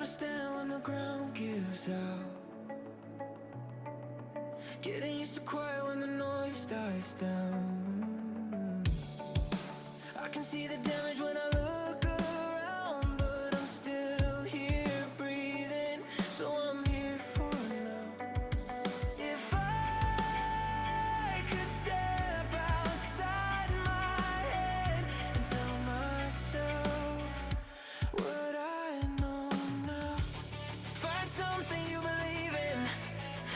to stand when the ground gives out. Getting used to quiet when the noise dies down. I can see the damage when I look around, but I'm still here breathing, so I'm here for now. If I could step outside my head and tell myself what I know now. Find something you believe in.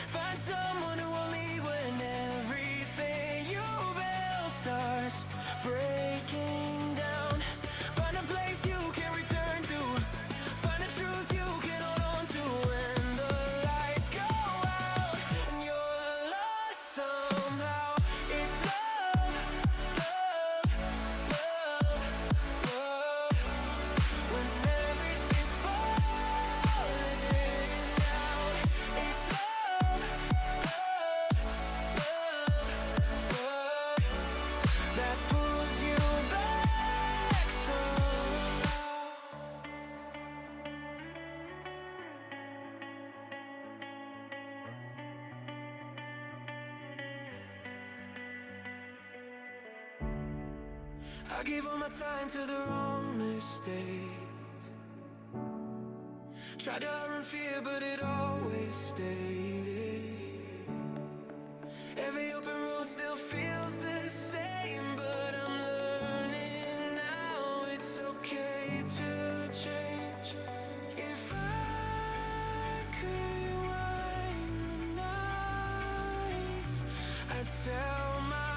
Find someone who will leave when everything you build starts breaking down. Find a place you can return to. Find a truth you can hold on to when the lights go out and you're lost somehow. It's love, love, love, love. When everything's falling in and out. It's love, love, love, love that pulls you back somehow. I gave all my time to the wrong mistakes. Tried to outrun fear, but it always stayed. Every open road still feels the same, but I'm learning now it's okay to change. If I could rewind the nights, I'd tell my